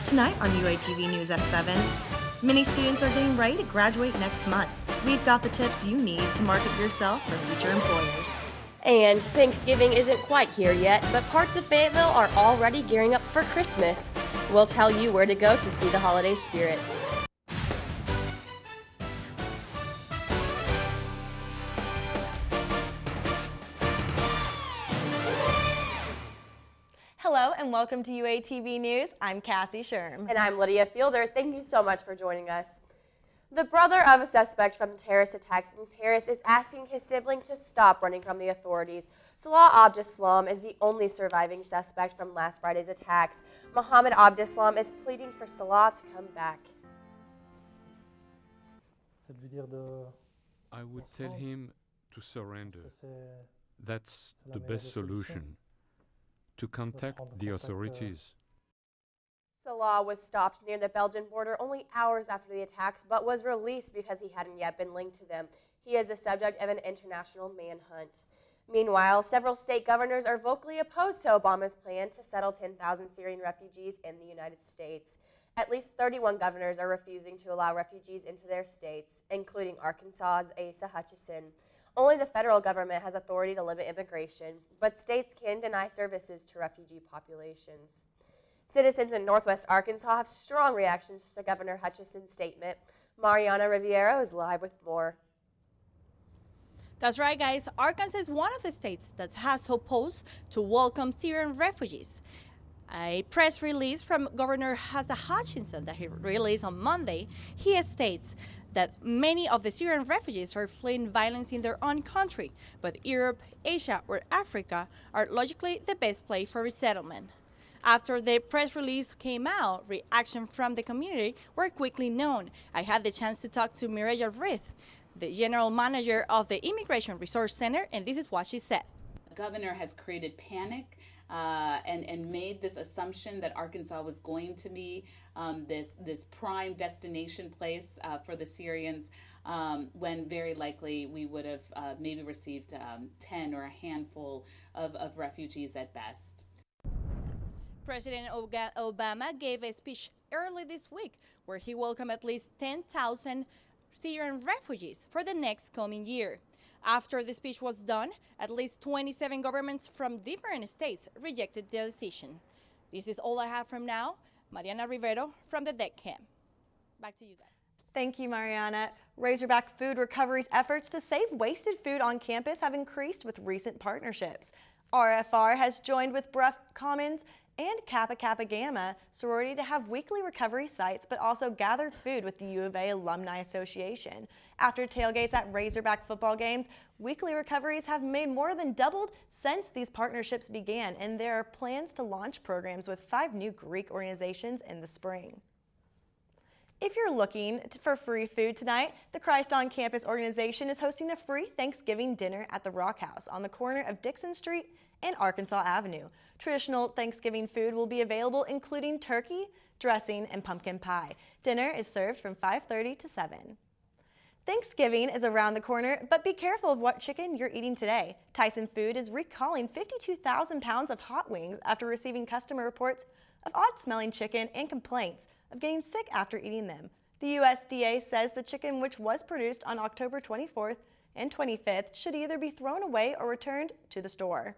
Tonight on UATV News at 7, many students are getting ready to graduate next month. We've got the tips you need to market yourself for future employers. And Thanksgiving isn't quite here yet, but parts of Fayetteville are already gearing up for Christmas. We'll tell you where to go to see the holiday spirit. Hello and welcome to UATV News. I'm Cassie Sherm. And I'm Lydia Fielder. Thank you so much for joining us. The brother of a suspect from the terrorist attacks in Paris is asking his sibling to stop running from the authorities. Salah Abdeslam is the only surviving suspect from last Friday's attacks. Mohammed Abdeslam is pleading for Salah to come back. I would tell him to surrender. That's the best solution. To contact the authorities. Salah was stopped near the Belgian border only hours after the attacks, but was released because he hadn't yet been linked to them. He is the subject of an international manhunt. Meanwhile, several state governors are vocally opposed to Obama's plan to settle 10,000 Syrian refugees in the United States. At least 31 governors are refusing to allow refugees into their states, including Arkansas's Asa Hutchinson. Only the federal government has authority to limit immigration, but states can deny services to refugee populations. Citizens in Northwest Arkansas have strong reactions to Governor Hutchinson's statement. Mariana Riviero is live with more. That's right, guys. Arkansas is one of the states that has opposed to welcome Syrian refugees. A press release from Governor Asa Hutchinson that he released on Monday, he states that many of the Syrian refugees are fleeing violence in their own country, but Europe, Asia, or Africa are logically the best place for resettlement. After the press release came out, reaction from the community were quickly known. I had the chance to talk to Mireya Rith, the general manager of the Immigration Resource Center, and this is what she said. The governor has created panic and made this assumption that Arkansas was going to be this prime destination place for the Syrians, when very likely we would have maybe received 10 or a handful of refugees at best. President Obama gave a speech early this week where he welcomed at least 10,000 Syrian refugees for the next coming year. After the speech was done, at least 27 governments from different states rejected the decision. This is all I have from now. Mariana Rivero from the deck cam. Back to you guys. Thank you, Mariana. Razorback Food Recovery's efforts to save wasted food on campus have increased with recent partnerships. RFR has joined with Bruff Commons and Kappa Kappa Gamma sorority to have weekly recovery sites, but also gathered food with the U of A Alumni Association. After tailgates at Razorback football games, weekly recoveries have made more than doubled since these partnerships began, and there are plans to launch programs with 5 new Greek organizations in the spring. If you're looking for free food tonight, the Christ on Campus organization is hosting a free Thanksgiving dinner at the Rock House on the corner of Dixon Street and Arkansas Avenue. Traditional Thanksgiving food will be available, including turkey, dressing, and pumpkin pie. Dinner is served from 5:30 to 7. Thanksgiving is around the corner, but be careful of what chicken you're eating today. Tyson Food is recalling 52,000 pounds of hot wings after receiving customer reports of odd-smelling chicken and complaints of getting sick after eating them. The USDA says the chicken, which was produced on October 24th and 25th, should either be thrown away or returned to the store.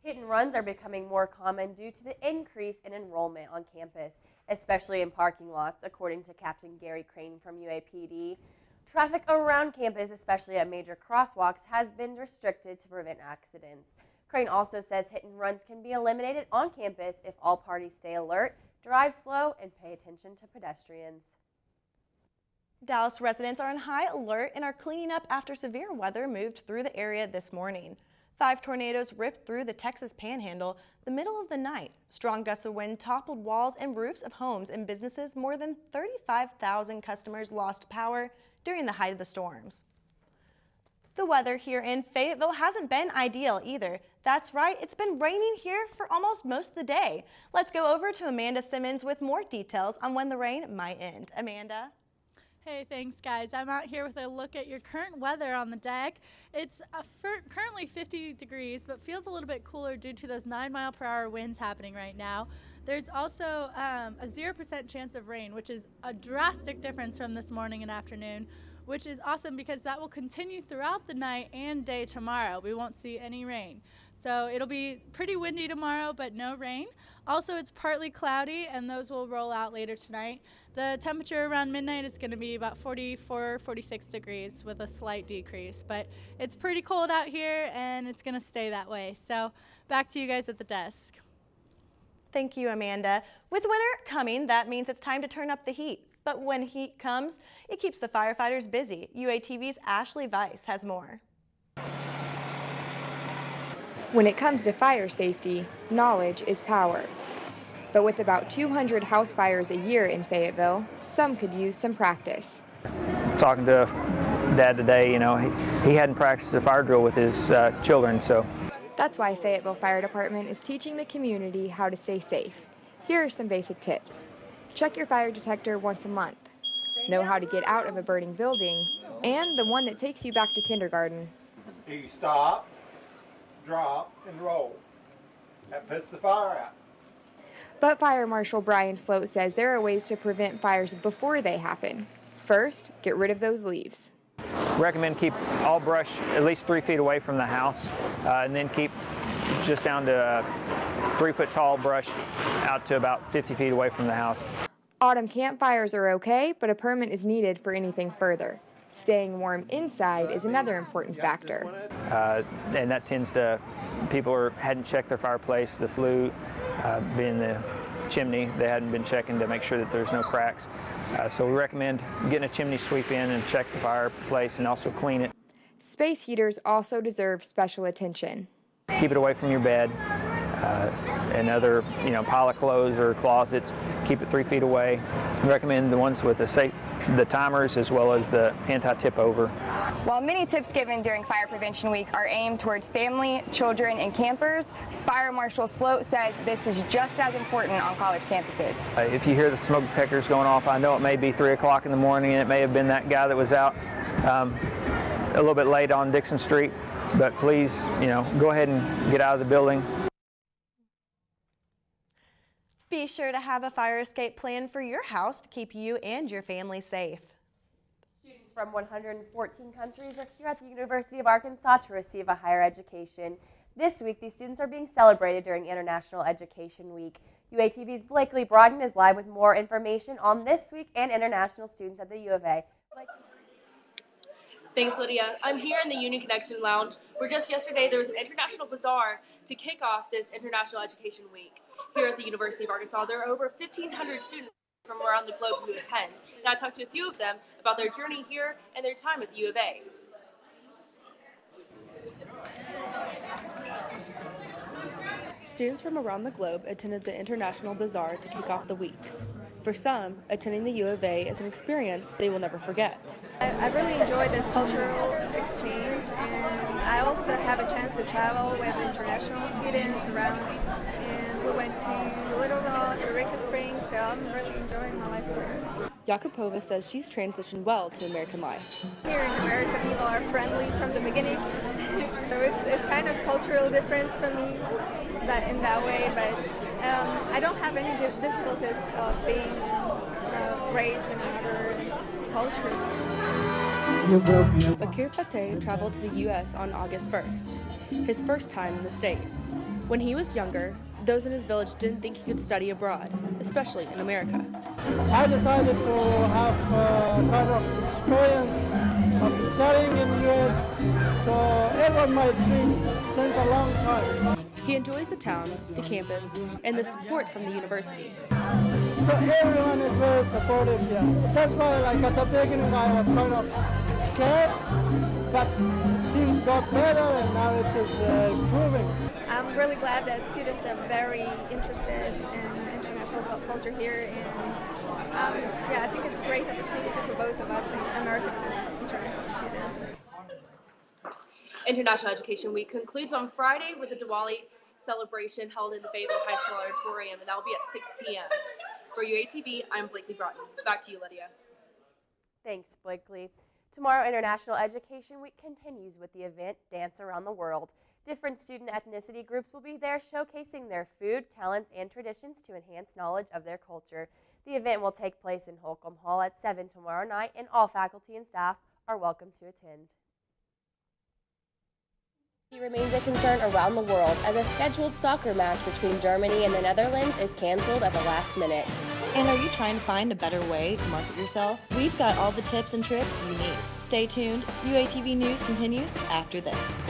Hit and runs are becoming more common due to the increase in enrollment on campus, especially in parking lots, according to Captain Gary Crane from UAPD. Traffic around campus, especially at major crosswalks, has been restricted to prevent accidents. Crane also says hit and runs can be eliminated on campus if all parties stay alert, drive slow, and pay attention to pedestrians. Dallas residents are on high alert and are cleaning up after severe weather moved through the area this morning. 5 tornadoes ripped through the Texas Panhandle the middle of the night. Strong gusts of wind toppled walls and roofs of homes and businesses. More than 35,000 customers lost power during the height of the storms. The weather here in Fayetteville hasn't been ideal either. That's right, it's been raining here for almost most of the day. Let's go over to Amanda Simmons with more details on when the rain might end. Amanda? Hey, thanks guys. I'm out here with a look at your current weather on the deck. It's currently 50 degrees, but feels a little bit cooler due to those 9-mile-per-hour winds happening right now. There's also a 0% chance of rain, which is a drastic difference from this morning and afternoon, which is awesome because that will continue throughout the night and day tomorrow. We won't see any rain. So it'll be pretty windy tomorrow, but no rain. Also, it's partly cloudy, and those will roll out later tonight. The temperature around midnight is going to be about 44, 46 degrees with a slight decrease, but it's pretty cold out here, and it's going to stay that way. So back to you guys at the desk. Thank you, Amanda. With winter coming, that means it's time to turn up the heat. But when heat comes, it keeps the firefighters busy. UATV's Ashley Weiss has more. When it comes to fire safety, knowledge is power. But with about 200 house fires a year in Fayetteville, some could use some practice. Talking to Dad today, he hadn't practiced a fire drill with his children, so. That's why Fayetteville Fire Department is teaching the community how to stay safe. Here are some basic tips. Check your fire detector once a month. Know how to get out of a burning building, and the one that takes you back to kindergarten. You stop, drop, and roll. That puts the fire out. But Fire Marshal Brian Sloat says there are ways to prevent fires before they happen. First, get rid of those leaves. Recommend keep all brush at least 3 feet away from the house, and then keep just down to 3-foot tall brush out to about 50 feet away from the house. Autumn campfires are okay, but a permit is needed for anything further. Staying warm inside is another important factor. And that tends to, people hadn't checked their fireplace, the flue being the chimney, they hadn't been checking to make sure that there's no cracks. So we recommend getting a chimney sweep in and check the fireplace and also clean it. Space heaters also deserve special attention. Keep it away from your bed and other, pile of clothes or closets. Keep it 3 feet away. We recommend the ones with the timers as well as the anti-tip over. While many tips given during Fire Prevention Week are aimed towards family, children, and campers, Fire Marshal Sloat says this is just as important on college campuses. If you hear the smoke detectors going off, I know it may be 3 o'clock in the morning and it may have been that guy that was out a little bit late on Dixon Street, but please, go ahead and get out of the building. Be sure to have a fire escape plan for your house to keep you and your family safe. Students from 114 countries are here at the University of Arkansas to receive a higher education. This week, these students are being celebrated during International Education Week. UATV's Blakely Broughton is live with more information on this week and international students at the U of A. Thanks, Lydia. I'm here in the Union Connection Lounge, where just yesterday there was an international bazaar to kick off this International Education Week. Here at the University of Arkansas, there are over 1,500 students from around the globe who attend, and I talked to a few of them about their journey here and their time at the U of A. Students from around the globe attended the International Bazaar to kick off the week. For some, attending the U of A is an experience they will never forget. I really enjoyed this cultural exchange, and I also have a chance to travel with international students around, and we went to Little Rock, Eureka Springs, so I'm really enjoying my life here. Jakubova says she's transitioned well to American life. Here in America, people are friendly from the beginning, so it's kind of cultural difference for me in that way, but I don't have any difficulties of being raised in another culture. Bakir Fateh traveled to the U.S. on August 1st, his first time in the States. When he was younger, those in his village didn't think he could study abroad, especially in America. I decided to have kind of experience of studying in the U.S., so it was my dream since a long time. He enjoys the town, the campus, and the support from the university. So everyone is very supportive here. That's why, at the beginning, I was kind of scared, but things got better, and now it is improving. I'm really glad that students are very interested in international culture here, and I think it's a great opportunity for both of us, Americans and international students. International Education Week concludes on Friday with a Diwali celebration held in the Fayetteville High School Auditorium, and that will be at 6 p.m. For UATV, I'm Blakely Broughton. Back to you, Lydia. Thanks, Blakely. Tomorrow, International Education Week continues with the event Dance Around the World. Different student ethnicity groups will be there showcasing their food, talents, and traditions to enhance knowledge of their culture. The event will take place in Holcomb Hall at 7 tomorrow night, and all faculty and staff are welcome to attend. It remains a concern around the world as a scheduled soccer match between Germany and the Netherlands is canceled at the last minute. And are you trying to find a better way to market yourself? We've got all the tips and tricks you need. Stay tuned. UATV News continues after this.